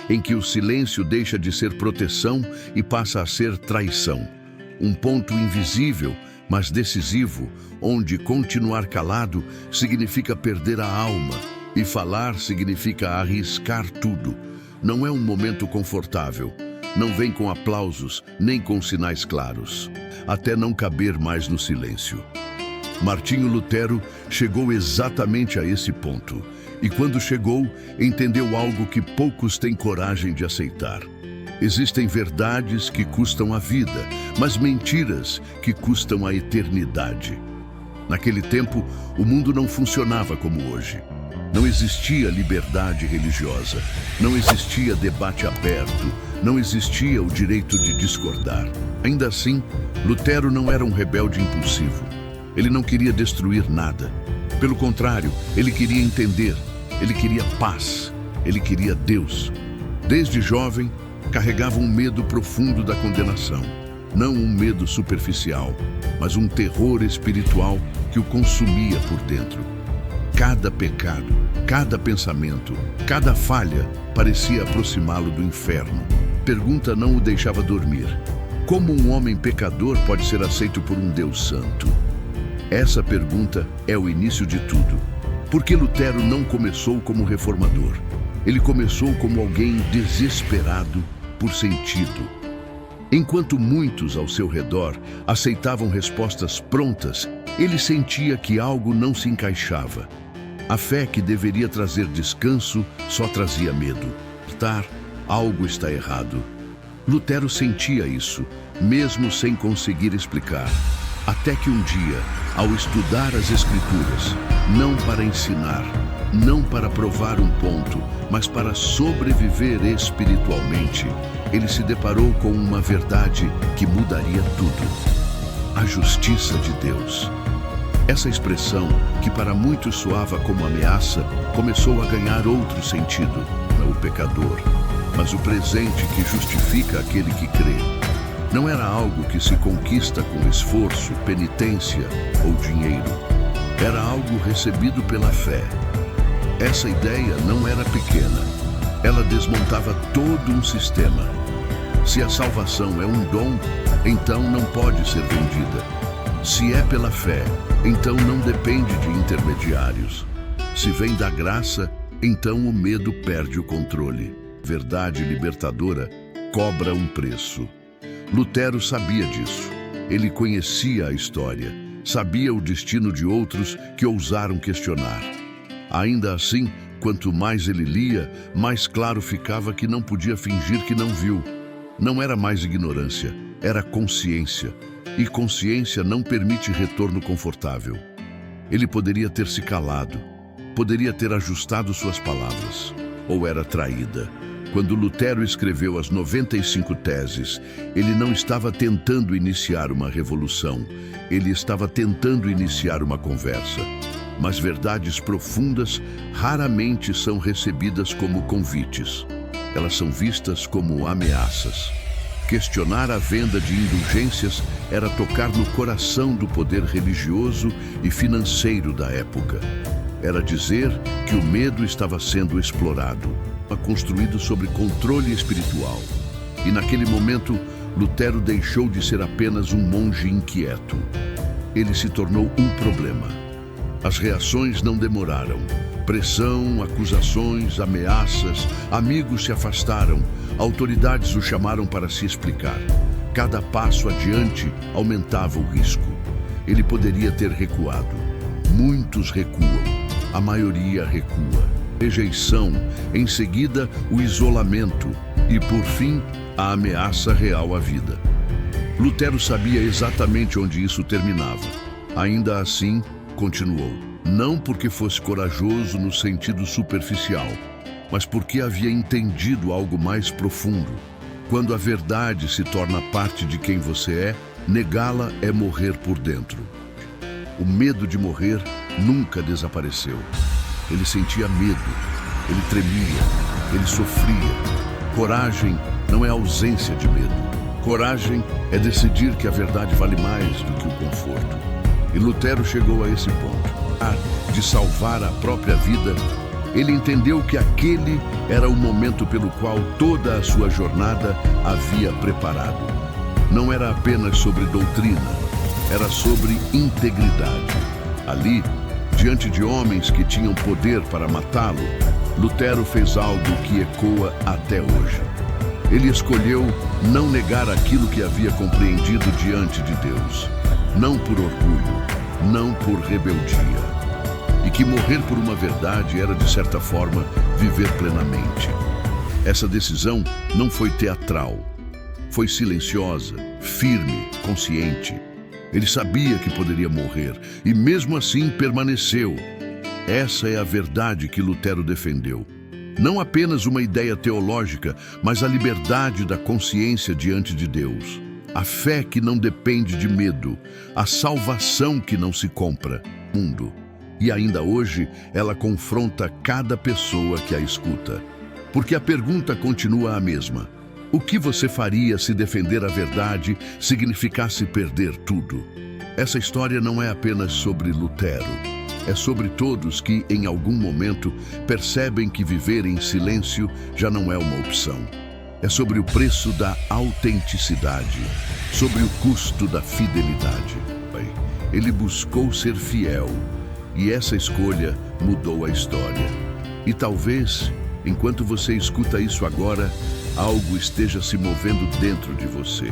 em que o silêncio deixa de ser proteção e passa a ser traição. Um ponto invisível, mas decisivo, onde continuar calado significa perder a alma e falar significa arriscar tudo. Não é um momento confortável. Não vem com aplausos, nem com sinais claros, até não caber mais no silêncio. Martinho Lutero chegou exatamente a esse ponto, e quando chegou, entendeu algo que poucos têm coragem de aceitar. Existem verdades que custam a vida, mas mentiras que custam a eternidade. Naquele tempo, o mundo não funcionava como hoje. Não existia liberdade religiosa, não existia debate aberto, não existia o direito de discordar. Ainda assim, Lutero não era um rebelde impulsivo. Ele não queria destruir nada. Pelo contrário, ele queria entender, ele queria paz, ele queria Deus. Desde jovem, carregava um medo profundo da condenação. Não um medo superficial, mas um terror espiritual que o consumia por dentro. Cada pecado, cada pensamento, cada falha parecia aproximá-lo do inferno. Pergunta não o deixava dormir. Como um homem pecador pode ser aceito por um Deus santo? Essa pergunta é o início de tudo. Porque Lutero não começou como reformador. Ele começou como alguém desesperado por sentido. Enquanto muitos ao seu redor aceitavam respostas prontas, ele sentia que algo não se encaixava. A fé que deveria trazer descanso só trazia medo. Algo está errado. Lutero sentia isso, mesmo sem conseguir explicar. Até que um dia, ao estudar as Escrituras, não para ensinar, não para provar um ponto, mas para sobreviver espiritualmente, ele se deparou com uma verdade que mudaria tudo: a justiça de Deus. Essa expressão, que para muitos soava como ameaça, começou a ganhar outro sentido. Não o pecador, mas o presente que justifica aquele que crê. Não era algo que se conquista com esforço, penitência ou dinheiro. Era algo recebido pela fé. Essa ideia não era pequena. Ela desmontava todo um sistema. Se a salvação é um dom, então não pode ser vendida. Se é pela fé, então não depende de intermediários. Se vem da graça, então o medo perde o controle. Verdade libertadora cobra um preço. Lutero sabia disso. Ele conhecia a história, sabia o destino de outros que ousaram questionar. Ainda assim, quanto mais ele lia, mais claro ficava que não podia fingir que não viu. Não era mais ignorância, era consciência. E consciência não permite retorno confortável. Ele poderia ter se calado, poderia ter ajustado suas palavras, ou era traída. Quando Lutero escreveu as 95 teses, ele não estava tentando iniciar uma revolução, ele estava tentando iniciar uma conversa. Mas verdades profundas raramente são recebidas como convites. Elas são vistas como ameaças. Questionar a venda de indulgências era tocar no coração do poder religioso e financeiro da época. Era dizer que o medo estava sendo explorado, construído sobre controle espiritual. E naquele momento, Lutero deixou de ser apenas um monge inquieto. Ele se tornou um problema. As reações não demoraram. Pressão, acusações, ameaças, amigos se afastaram, autoridades o chamaram para se explicar. Cada passo adiante aumentava o risco. Ele poderia ter recuado. Muitos recuam, a maioria recua. Rejeição, em seguida o isolamento e, por fim, a ameaça real à vida. Lutero sabia exatamente onde isso terminava. Ainda assim, continuou. Não porque fosse corajoso no sentido superficial, mas porque havia entendido algo mais profundo. Quando a verdade se torna parte de quem você é, negá-la é morrer por dentro. O medo de morrer nunca desapareceu. Ele sentia medo, ele tremia, ele sofria. Coragem não é ausência de medo. Coragem é decidir que a verdade vale mais do que o conforto. E Lutero chegou a esse ponto, de salvar a própria vida Ele entendeu que aquele era o momento pelo qual toda a sua jornada havia preparado. Não era apenas sobre doutrina, era sobre integridade. Ali, diante de homens que tinham poder para matá-lo, Lutero fez algo que ecoa até hoje. Ele escolheu não negar aquilo que havia compreendido diante de Deus, não por orgulho, não por rebeldia. E que morrer por uma verdade era, de certa forma, viver plenamente. Essa decisão não foi teatral, foi silenciosa, firme, consciente. Ele sabia que poderia morrer e mesmo assim permaneceu. Essa é a verdade que Lutero defendeu. Não apenas uma ideia teológica, mas a liberdade da consciência diante de Deus. A fé que não depende de medo, a salvação que não se compra. Mundo. E ainda hoje, ela confronta cada pessoa que a escuta. Porque a pergunta continua a mesma. O que você faria se defender a verdade significasse perder tudo? Essa história não é apenas sobre Lutero. É sobre todos que, em algum momento, percebem que viver em silêncio já não é uma opção. É sobre o preço da autenticidade, sobre o custo da fidelidade. Ele buscou ser fiel, e essa escolha mudou a história. E talvez, enquanto você escuta isso agora, algo esteja se movendo dentro de você.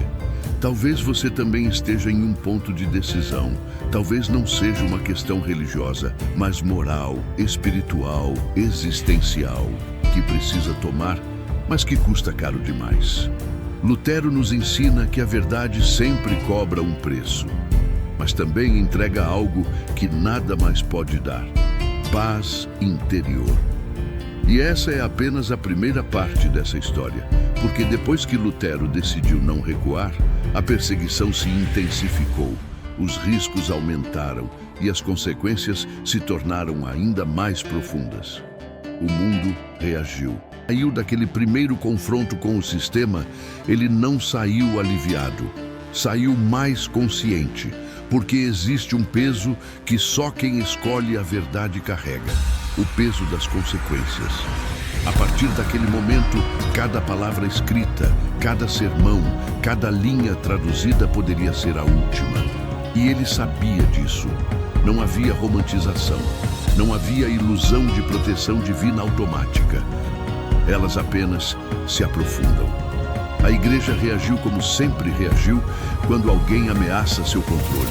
Talvez você também esteja em um ponto de decisão. Talvez não seja uma questão religiosa, mas moral, espiritual, existencial, que precisa tomar, mas que custa caro demais. Lutero nos ensina que a verdade sempre cobra um preço, mas também entrega algo que nada mais pode dar: paz interior. E essa é apenas a primeira parte dessa história, porque depois que Lutero decidiu não recuar, a perseguição se intensificou, os riscos aumentaram e as consequências se tornaram ainda mais profundas. O mundo reagiu. Saiu daquele primeiro confronto com o sistema, ele não saiu aliviado, saiu mais consciente, porque existe um peso que só quem escolhe a verdade carrega: o peso das consequências. A partir daquele momento, cada palavra escrita, cada sermão, cada linha traduzida poderia ser a última. E ele sabia disso. Não havia romantização, não havia ilusão de proteção divina automática. Elas apenas se aprofundam. A igreja reagiu como sempre reagiu quando alguém ameaça seu controle.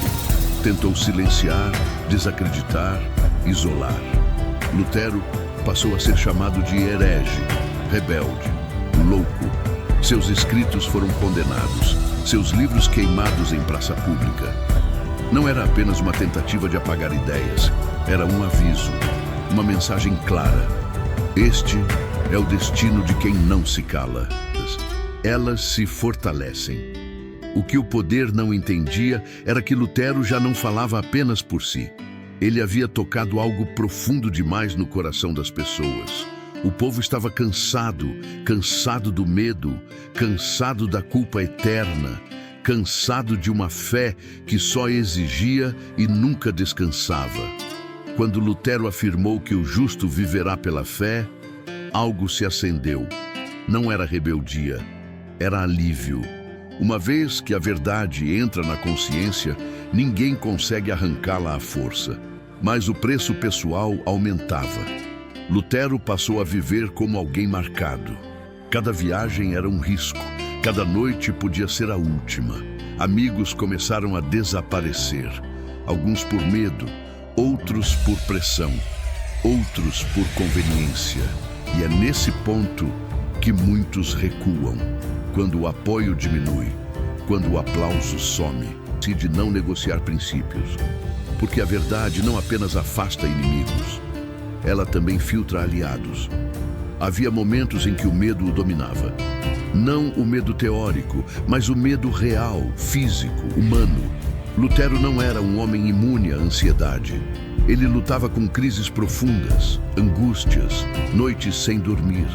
Tentou silenciar, desacreditar, isolar. Lutero passou a ser chamado de herege, rebelde, louco. Seus escritos foram condenados, seus livros queimados em praça pública. Não era apenas uma tentativa de apagar ideias, era um aviso, uma mensagem clara. Este é o destino de quem não se cala. Elas se fortalecem. O que o poder não entendia era que Lutero já não falava apenas por si. Ele havia tocado algo profundo demais no coração das pessoas. O povo estava cansado, cansado do medo, cansado da culpa eterna, cansado de uma fé que só exigia e nunca descansava. Quando Lutero afirmou que o justo viverá pela fé, algo se acendeu. Não era rebeldia, era alívio. Uma vez que a verdade entra na consciência, ninguém consegue arrancá-la à força. Mas o preço pessoal aumentava. Lutero passou a viver como alguém marcado. Cada viagem era um risco, cada noite podia ser a última. Amigos começaram a desaparecer, alguns por medo, outros por pressão, outros por conveniência. E é nesse ponto que muitos recuam, quando o apoio diminui, quando o aplauso some, decide não negociar princípios. Porque a verdade não apenas afasta inimigos, ela também filtra aliados. Havia momentos em que o medo o dominava. Não o medo teórico, mas o medo real, físico, humano. Lutero não era um homem imune à ansiedade. Ele lutava com crises profundas, angústias, noites sem dormir,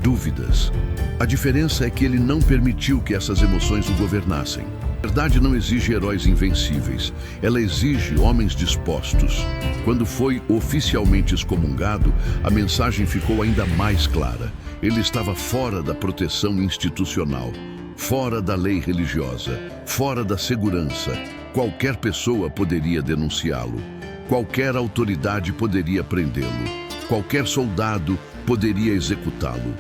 dúvidas. A diferença é que ele não permitiu que essas emoções o governassem. A verdade não exige heróis invencíveis, ela exige homens dispostos. Quando foi oficialmente excomungado, a mensagem ficou ainda mais clara. Ele estava fora da proteção institucional, fora da lei religiosa, fora da segurança. Qualquer pessoa poderia denunciá-lo, qualquer autoridade poderia prendê-lo, qualquer soldado poderia executá-lo.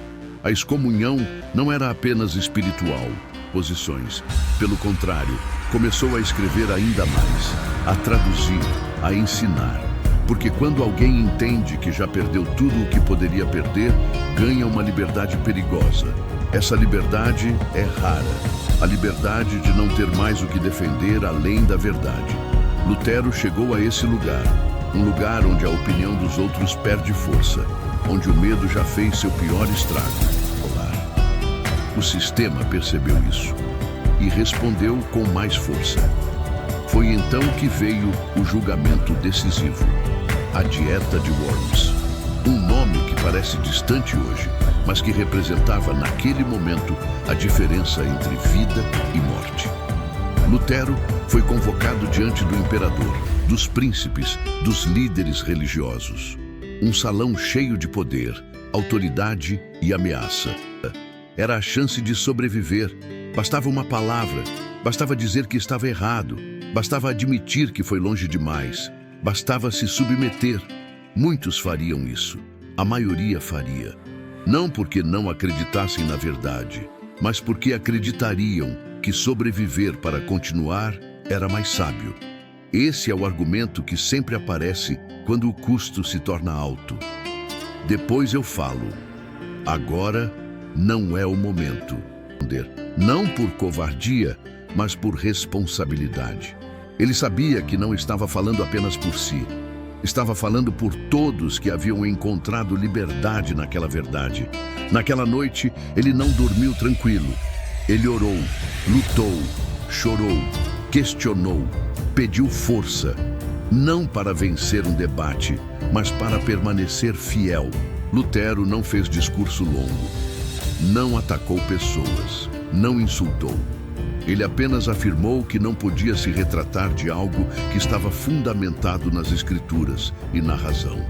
A excomunhão não era apenas espiritual, posições. Pelo contrário, começou a escrever ainda mais, a traduzir, a ensinar. Porque quando alguém entende que já perdeu tudo o que poderia perder, ganha uma liberdade perigosa. Essa liberdade é rara, a liberdade de não ter mais o que defender além da verdade. Lutero chegou a esse lugar, um lugar onde a opinião dos outros perde força, onde o medo já fez seu pior estrago. O sistema percebeu isso e respondeu com mais força. Foi então que veio o julgamento decisivo, a Dieta de Worms. Um nome que parece distante hoje, mas que representava naquele momento a diferença entre vida e morte. Lutero foi convocado diante do imperador, dos príncipes, dos líderes religiosos. Um salão cheio de poder, autoridade e ameaça. Era a chance de sobreviver. Bastava uma palavra, bastava dizer que estava errado, bastava admitir que foi longe demais, bastava se submeter. Muitos fariam isso, a maioria faria. Não porque não acreditassem na verdade, mas porque acreditariam que sobreviver para continuar era mais sábio. Esse é o argumento que sempre aparece quando o custo se torna alto. Depois eu falo. Agora não é o momento. Não por covardia, mas por responsabilidade. Ele sabia que não estava falando apenas por si. Estava falando por todos que haviam encontrado liberdade naquela verdade. Naquela noite, ele não dormiu tranquilo. Ele orou, lutou, chorou, questionou, pediu força. Não para vencer um debate, mas para permanecer fiel. Lutero não fez discurso longo. Não atacou pessoas, não insultou. Ele apenas afirmou que não podia se retratar de algo que estava fundamentado nas Escrituras e na razão.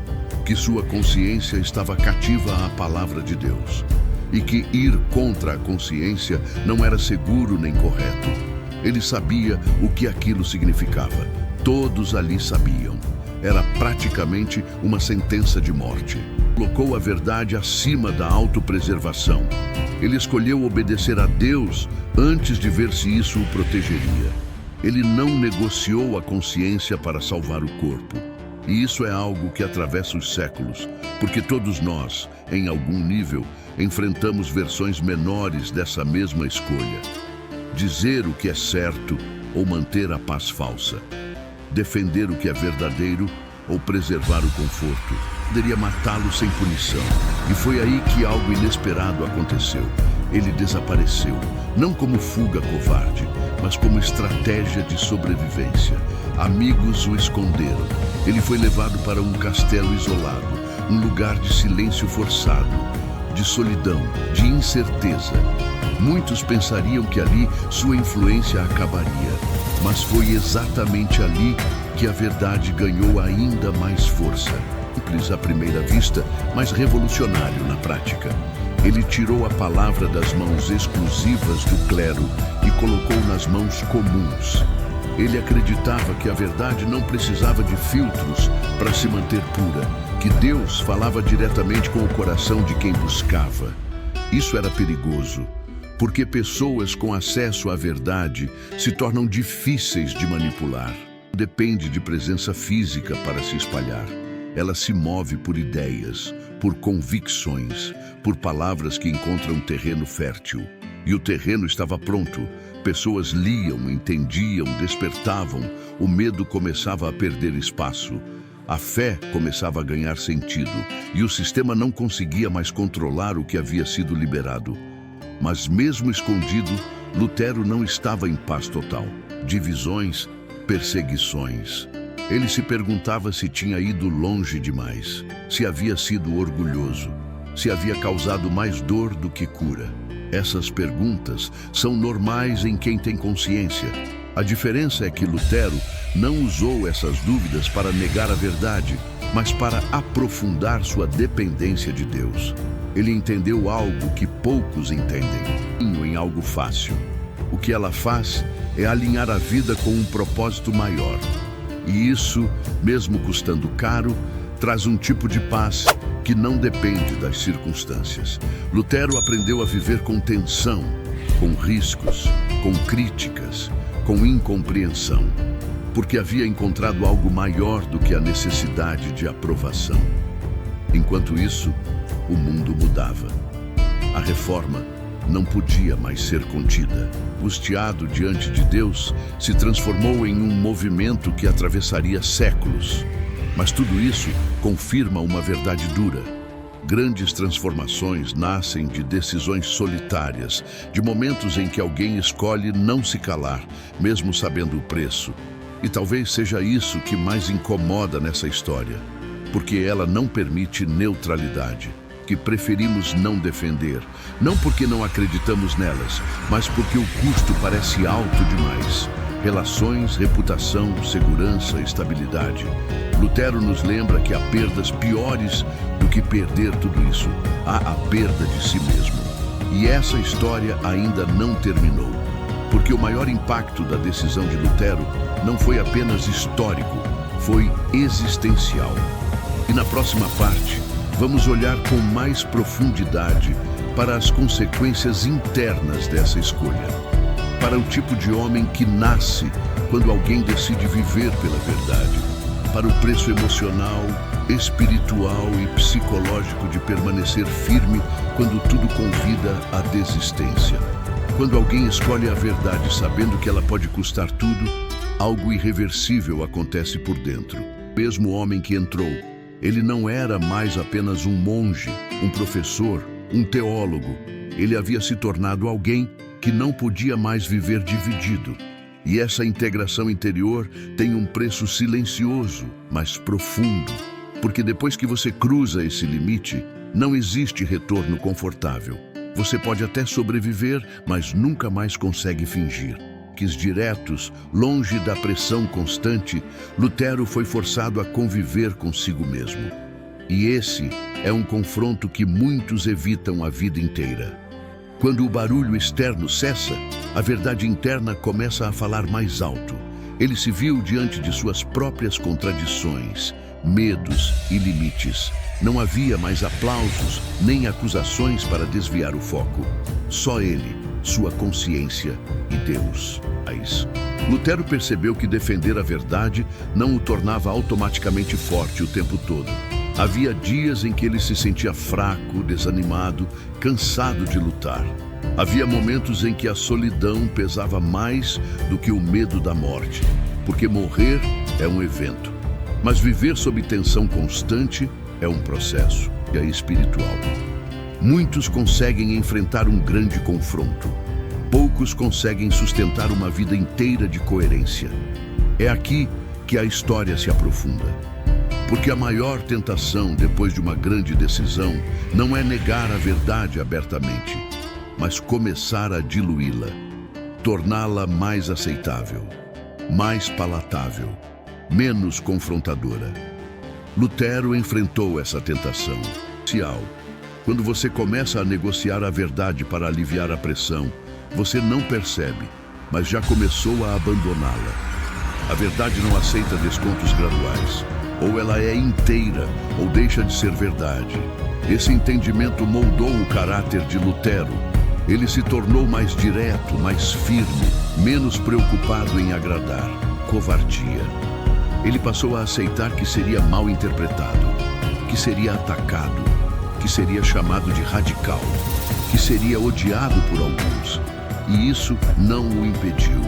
Que sua consciência estava cativa à palavra de Deus. E que ir contra a consciência não era seguro nem correto. Ele sabia o que aquilo significava. Todos ali sabiam. Era praticamente uma sentença de morte. Colocou a verdade acima da autopreservação. Ele escolheu obedecer a Deus antes de ver se isso o protegeria. Ele não negociou a consciência para salvar o corpo. E isso é algo que atravessa os séculos, porque todos nós, em algum nível, enfrentamos versões menores dessa mesma escolha. Dizer o que é certo ou manter a paz falsa. Defender o que é verdadeiro ou preservar o conforto. Poderia matá-lo sem punição. E foi aí que algo inesperado aconteceu. Ele desapareceu, não como fuga covarde, mas como estratégia de sobrevivência. Amigos o esconderam. Ele foi levado para um castelo isolado, um lugar de silêncio forçado, de solidão, de incerteza. Muitos pensariam que ali sua influência acabaria, mas foi exatamente ali que a verdade ganhou ainda mais força. Simples à primeira vista, mas revolucionário na prática. Ele tirou a palavra das mãos exclusivas do clero e colocou nas mãos comuns. Ele acreditava que a verdade não precisava de filtros para se manter pura, que Deus falava diretamente com o coração de quem buscava. Isso era perigoso, porque pessoas com acesso à verdade se tornam difíceis de manipular. Depende de presença física para se espalhar. Ela se move por ideias, por convicções, por palavras que encontram terreno fértil. E o terreno estava pronto. Pessoas liam, entendiam, despertavam. O medo começava a perder espaço. A fé começava a ganhar sentido. E o sistema não conseguia mais controlar o que havia sido liberado. Mas mesmo escondido, Lutero não estava em paz total. Divisões, perseguições. Ele se perguntava se tinha ido longe demais, se havia sido orgulhoso, se havia causado mais dor do que cura. Essas perguntas são normais em quem tem consciência. A diferença é que Lutero não usou essas dúvidas para negar a verdade, mas para aprofundar sua dependência de Deus. Ele entendeu algo que poucos entendem, em algo fácil. O que ela faz é alinhar a vida com um propósito maior. E isso, mesmo custando caro, traz um tipo de paz que não depende das circunstâncias. Lutero aprendeu a viver com tensão, com riscos, com críticas, com incompreensão, porque havia encontrado algo maior do que a necessidade de aprovação. Enquanto isso, o mundo mudava. A reforma não podia mais ser contida. O estiado diante de Deus se transformou em um movimento que atravessaria séculos. Mas tudo isso confirma uma verdade dura. Grandes transformações nascem de decisões solitárias, de momentos em que alguém escolhe não se calar, mesmo sabendo o preço. E talvez seja isso que mais incomoda nessa história, porque ela não permite neutralidade, que preferimos não defender, não porque não acreditamos nelas, mas porque o custo parece alto demais. Relações, reputação, segurança, estabilidade. Lutero nos lembra que há perdas piores do que perder tudo isso. Há a perda de si mesmo. E essa história ainda não terminou, porque o maior impacto da decisão de Lutero não foi apenas histórico, foi existencial. E na próxima parte, vamos olhar com mais profundidade para as consequências internas dessa escolha. Para o tipo de homem que nasce quando alguém decide viver pela verdade. Para o preço emocional, espiritual e psicológico de permanecer firme quando tudo convida à desistência. Quando alguém escolhe a verdade sabendo que ela pode custar tudo, algo irreversível acontece por dentro. Mesmo o homem que entrou, ele não era mais apenas um monge, um professor, um teólogo. Ele havia se tornado alguém que não podia mais viver dividido. E essa integração interior tem um preço silencioso, mas profundo. Porque depois que você cruza esse limite, não existe retorno confortável. Você pode até sobreviver, mas nunca mais consegue fingir. Diretos, longe da pressão constante, Lutero foi forçado a conviver consigo mesmo. E esse é um confronto que muitos evitam a vida inteira. Quando o barulho externo cessa, a verdade interna começa a falar mais alto. Ele se viu diante de suas próprias contradições, medos e limites. Não havia mais aplausos nem acusações para desviar o foco. Só ele, sua consciência e Deus. Lutero percebeu que defender a verdade não o tornava automaticamente forte o tempo todo. Havia dias em que ele se sentia fraco, desanimado, cansado de lutar. Havia momentos em que a solidão pesava mais do que o medo da morte, porque morrer é um evento. Mas viver sob tensão constante é um processo, e é espiritual. Muitos conseguem enfrentar um grande confronto. Poucos conseguem sustentar uma vida inteira de coerência. É aqui que a história se aprofunda. Porque a maior tentação depois de uma grande decisão não é negar a verdade abertamente, mas começar a diluí-la, torná-la mais aceitável, mais palatável, menos confrontadora. Lutero enfrentou essa tentação. Quando você começa a negociar a verdade para aliviar a pressão, você não percebe, mas já começou a abandoná-la. A verdade não aceita descontos graduais. Ou ela é inteira, ou deixa de ser verdade. Esse entendimento moldou o caráter de Lutero. Ele se tornou mais direto, mais firme, menos preocupado em agradar. Covardia. Ele passou a aceitar que seria mal interpretado, que seria atacado, que seria chamado de radical, que seria odiado por alguns. E isso não o impediu.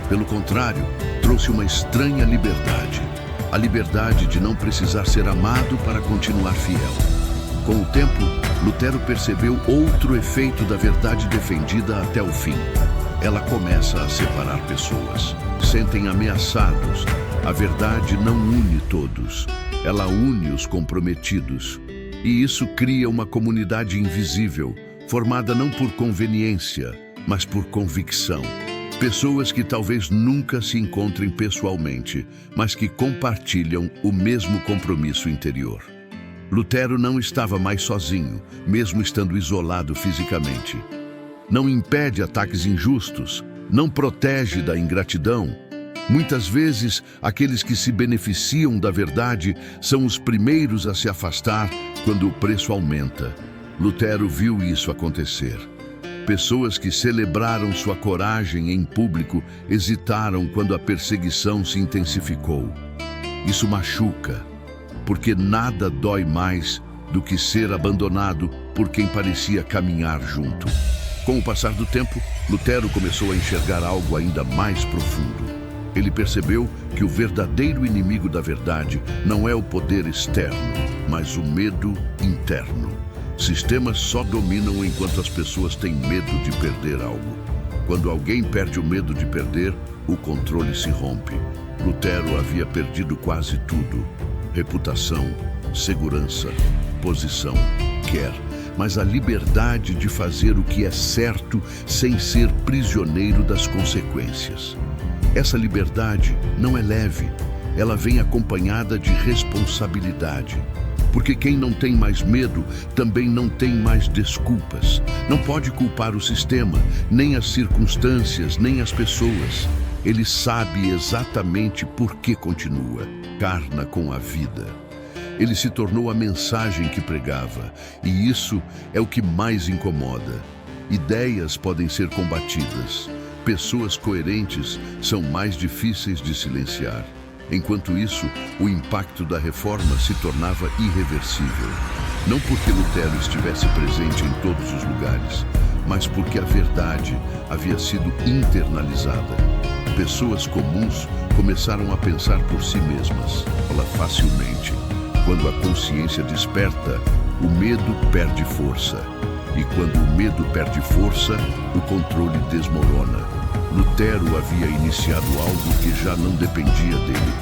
Pelo contrário, trouxe uma estranha liberdade. A liberdade de não precisar ser amado para continuar fiel. Com o tempo, Lutero percebeu outro efeito da verdade defendida até o fim. Ela começa a separar pessoas. Sentem ameaçados. A verdade não une todos. Ela une os comprometidos. E isso cria uma comunidade invisível, formada não por conveniência, mas por convicção. Pessoas que talvez nunca se encontrem pessoalmente, mas que compartilham o mesmo compromisso interior. Lutero não estava mais sozinho, mesmo estando isolado fisicamente. Não impede ataques injustos, não protege da ingratidão. Muitas vezes, aqueles que se beneficiam da verdade são os primeiros a se afastar quando o preço aumenta. Lutero viu isso acontecer. Pessoas que celebraram sua coragem em público hesitaram quando a perseguição se intensificou. Isso machuca, porque nada dói mais do que ser abandonado por quem parecia caminhar junto. Com o passar do tempo, Lutero começou a enxergar algo ainda mais profundo. Ele percebeu que o verdadeiro inimigo da verdade não é o poder externo, mas o medo interno. Sistemas só dominam enquanto as pessoas têm medo de perder algo. Quando alguém perde o medo de perder, o controle se rompe. Lutero havia perdido quase tudo: reputação, segurança, posição, mas a liberdade de fazer o que é certo sem ser prisioneiro das consequências. Essa liberdade não é leve, ela vem acompanhada de responsabilidade. Porque quem não tem mais medo também não tem mais desculpas. Não pode culpar o sistema, nem as circunstâncias, nem as pessoas. Ele sabe exatamente por que continua. Encarna com a vida. Ele se tornou a mensagem que pregava, e isso é o que mais incomoda. Ideias podem ser combatidas. Pessoas coerentes são mais difíceis de silenciar. Enquanto isso, o impacto da reforma se tornava irreversível. Não porque Lutero estivesse presente em todos os lugares, mas porque a verdade havia sido internalizada. Pessoas comuns começaram a pensar por si mesmas, facilmente. Quando a consciência desperta, o medo perde força. E quando o medo perde força, o controle desmorona. Lutero havia iniciado algo que já não dependia dele,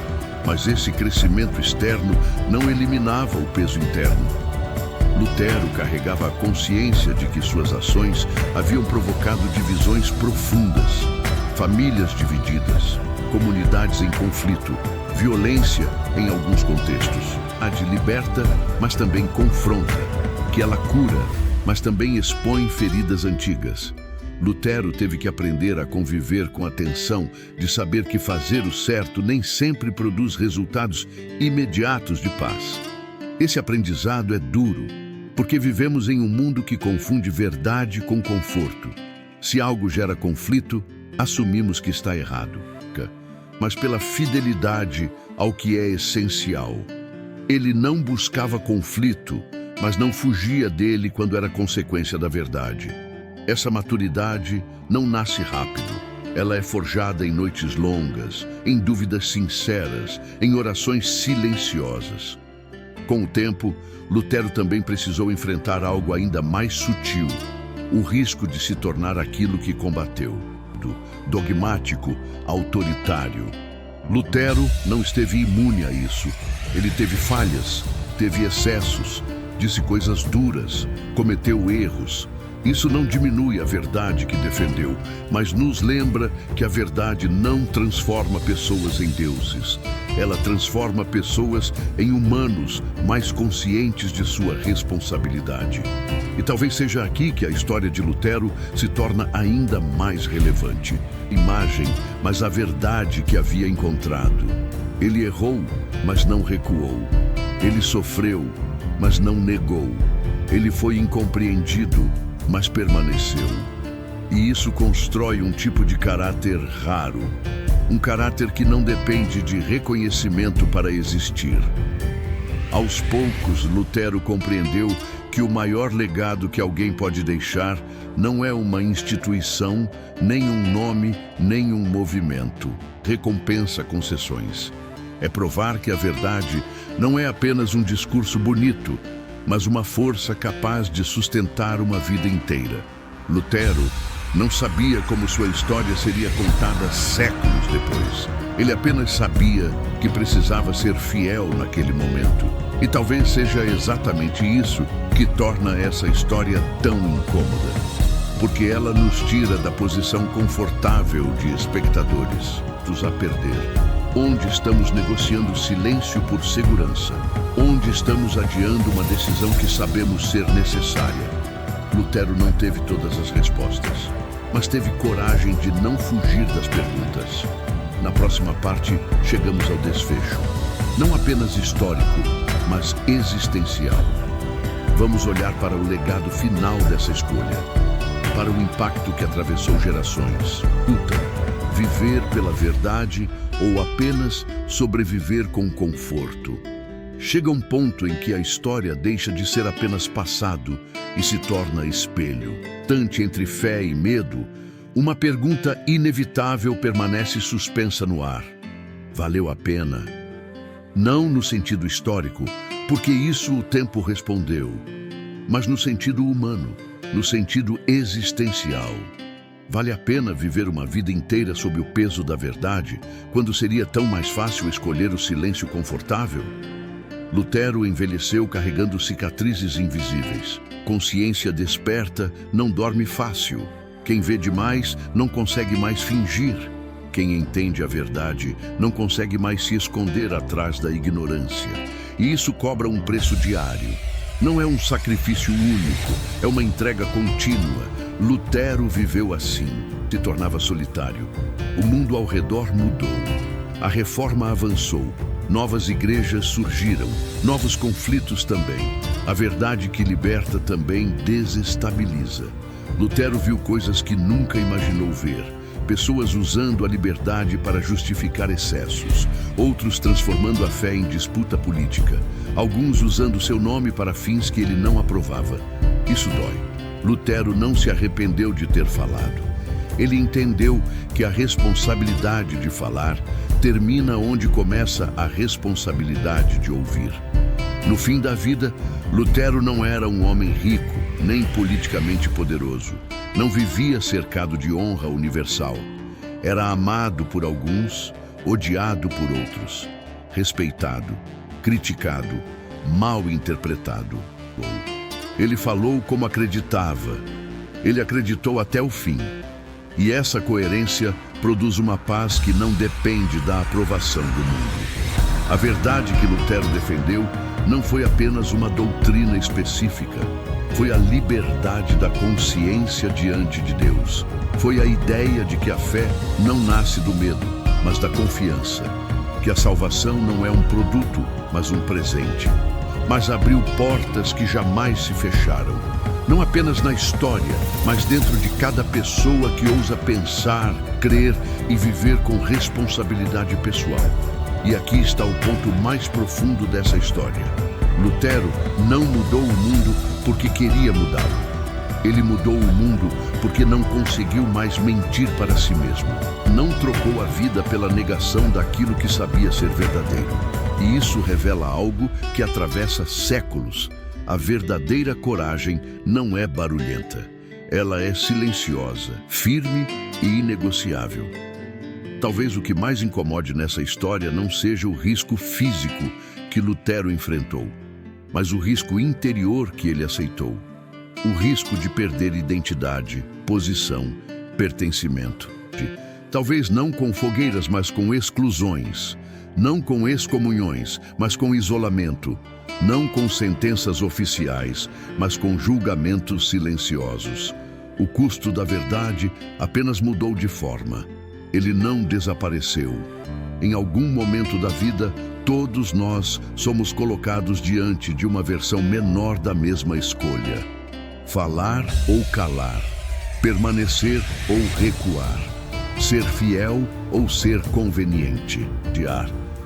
mas esse crescimento externo não eliminava o peso interno. Lutero carregava a consciência de que suas ações haviam provocado divisões profundas, famílias divididas, comunidades em conflito, violência em alguns contextos. A de liberta, mas também confronta, que ela cura, mas também expõe feridas antigas. Lutero teve que aprender a conviver com a tensão de saber que fazer o certo nem sempre produz resultados imediatos de paz. Esse aprendizado é duro, porque vivemos em um mundo que confunde verdade com conforto. Se algo gera conflito, assumimos que está errado, mas pela fidelidade ao que é essencial. Ele não buscava conflito, mas não fugia dele quando era consequência da verdade. Essa maturidade não nasce rápido. Ela é forjada em noites longas, em dúvidas sinceras, em orações silenciosas. Com o tempo, Lutero também precisou enfrentar algo ainda mais sutil: o risco de se tornar aquilo que combateu, dogmático, autoritário. Lutero não esteve imune a isso. Ele teve falhas, teve excessos, disse coisas duras, cometeu erros. Isso não diminui a verdade que defendeu, mas nos lembra que a verdade não transforma pessoas em deuses. Ela transforma pessoas em humanos mais conscientes de sua responsabilidade. E talvez seja aqui que a história de Lutero se torna ainda mais relevante. Imagem, mas a verdade que havia encontrado. Ele errou, mas não recuou. Ele sofreu, mas não negou. Ele foi incompreendido, mas permaneceu. E isso constrói um tipo de caráter raro, um caráter que não depende de reconhecimento para existir. Aos poucos, Lutero compreendeu que o maior legado que alguém pode deixar não é uma instituição, nem um nome, nem um movimento. Recompensa concessões. É provar que a verdade não é apenas um discurso bonito, mas uma força capaz de sustentar uma vida inteira. Lutero não sabia como sua história seria contada séculos depois. Ele apenas sabia que precisava ser fiel naquele momento. E talvez seja exatamente isso que torna essa história tão incômoda. Porque ela nos tira da posição confortável de espectadores, a perder. Onde estamos negociando silêncio por segurança. Onde estamos adiando uma decisão que sabemos ser necessária. Lutero não teve todas as respostas, mas teve coragem de não fugir das perguntas. Na próxima parte, chegamos ao desfecho. Não apenas histórico, mas existencial. Vamos olhar para o legado final dessa escolha, para o impacto que atravessou gerações. Viver pela verdade ou apenas sobreviver com conforto. Chega um ponto em que a história deixa de ser apenas passado e se torna espelho. Tante entre fé e medo, uma pergunta inevitável permanece suspensa no ar. Valeu a pena? Não no sentido histórico, porque isso o tempo respondeu, mas no sentido humano, no sentido existencial. Vale a pena viver uma vida inteira sob o peso da verdade, quando seria tão mais fácil escolher o silêncio confortável? Lutero envelheceu carregando cicatrizes invisíveis. Consciência desperta não dorme fácil. Quem vê demais não consegue mais fingir. Quem entende a verdade não consegue mais se esconder atrás da ignorância. E isso cobra um preço diário. Não é um sacrifício único, é uma entrega contínua. Lutero viveu assim, se tornava solitário. O mundo ao redor mudou. A reforma avançou. Novas igrejas surgiram, novos conflitos também. A verdade que liberta também desestabiliza. Lutero viu coisas que nunca imaginou ver. Pessoas usando a liberdade para justificar excessos, outros transformando a fé em disputa política, alguns usando seu nome para fins que ele não aprovava. Isso dói. Lutero não se arrependeu de ter falado. Ele entendeu que a responsabilidade de falar termina onde começa a responsabilidade de ouvir. No fim da vida, Lutero não era um homem rico, nem politicamente poderoso. Não vivia cercado de honra universal. Era amado por alguns, odiado por outros, respeitado, criticado, mal interpretado. Ele falou como acreditava. Ele acreditou até o fim. E essa coerência produz uma paz que não depende da aprovação do mundo. A verdade que Lutero defendeu não foi apenas uma doutrina específica. Foi a liberdade da consciência diante de Deus. Foi a ideia de que a fé não nasce do medo, mas da confiança. Que a salvação não é um produto, mas um presente. Mas abriu portas que jamais se fecharam. Não apenas na história, mas dentro de cada pessoa que ousa pensar, crer e viver com responsabilidade pessoal. E aqui está o ponto mais profundo dessa história. Lutero não mudou o mundo porque queria mudá-lo. Ele mudou o mundo porque não conseguiu mais mentir para si mesmo. Não trocou a vida pela negação daquilo que sabia ser verdadeiro. E isso revela algo que atravessa séculos. A verdadeira coragem não é barulhenta. Ela é silenciosa, firme e inegociável. Talvez o que mais incomode nessa história não seja o risco físico que Lutero enfrentou, mas o risco interior que ele aceitou. O risco de perder identidade, posição, pertencimento. Talvez não com fogueiras, mas com exclusões. Não com excomunhões, mas com isolamento. Não com sentenças oficiais, mas com julgamentos silenciosos. O custo da verdade apenas mudou de forma. Ele não desapareceu. Em algum momento da vida, todos nós somos colocados diante de uma versão menor da mesma escolha. Falar ou calar, permanecer ou recuar, ser fiel ou ser conveniente.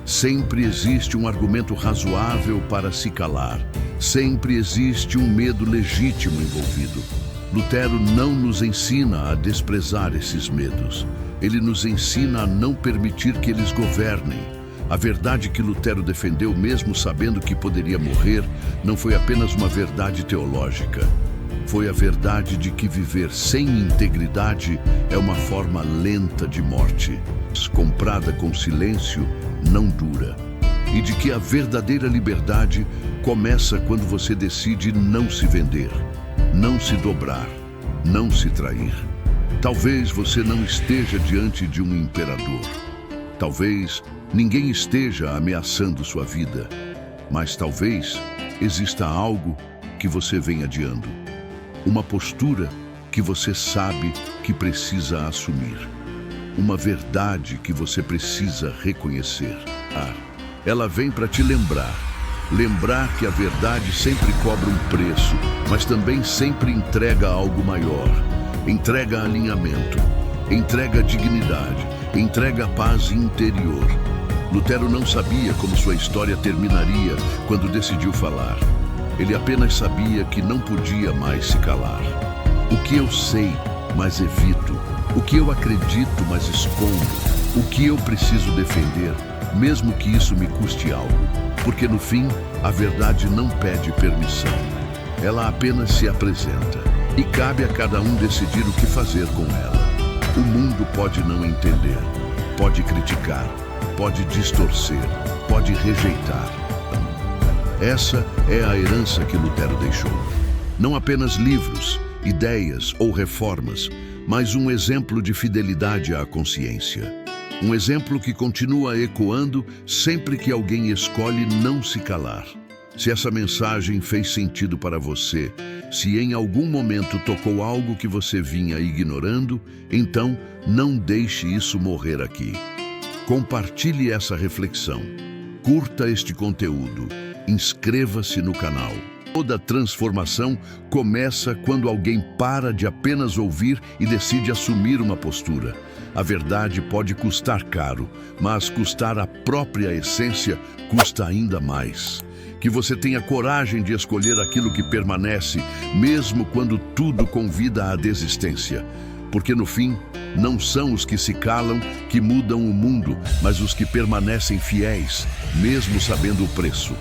Sempre existe um argumento razoável para se calar. Sempre existe um medo legítimo envolvido. Lutero não nos ensina a desprezar esses medos. Ele nos ensina a não permitir que eles governem. A verdade que Lutero defendeu, mesmo sabendo que poderia morrer, não foi apenas uma verdade teológica. Foi a verdade de que viver sem integridade é uma forma lenta de morte. Comprada com silêncio, não dura. e de que a verdadeira liberdade começa quando você decide não se vender, não se dobrar, não se trair. Talvez você não esteja diante de um imperador. Talvez ninguém esteja ameaçando sua vida. Mas talvez exista algo que você vem adiando. Uma postura que você sabe que precisa assumir. Uma verdade que você precisa reconhecer. Ela vem para te lembrar. Lembrar que a verdade sempre cobra um preço, mas também sempre entrega algo maior. Entrega alinhamento, entrega dignidade, entrega paz interior. Lutero não sabia como sua história terminaria quando decidiu falar. Ele apenas sabia que não podia mais se calar. O que eu sei, mas evito. O que eu acredito, mas escondo. O que eu preciso defender, mesmo que isso me custe algo. Porque no fim, a verdade não pede permissão. Ela apenas se apresenta. E cabe a cada um decidir o que fazer com ela. O mundo pode não entender, pode criticar, pode distorcer, pode rejeitar. Essa é a herança que Lutero deixou. Não apenas livros, ideias ou reformas, mas um exemplo de fidelidade à consciência. Um exemplo que continua ecoando sempre que alguém escolhe não se calar. Se essa mensagem fez sentido para você, se em algum momento tocou algo que você vinha ignorando, então não deixe isso morrer aqui. Compartilhe essa reflexão, curta este conteúdo, inscreva-se no canal. Toda transformação começa quando alguém para de apenas ouvir e decide assumir uma postura. A verdade pode custar caro, mas custar a própria essência custa ainda mais. Que você tenha coragem de escolher aquilo que permanece, mesmo quando tudo convida à desistência. Porque no fim, não são os que se calam que mudam o mundo, mas os que permanecem fiéis, mesmo sabendo o preço.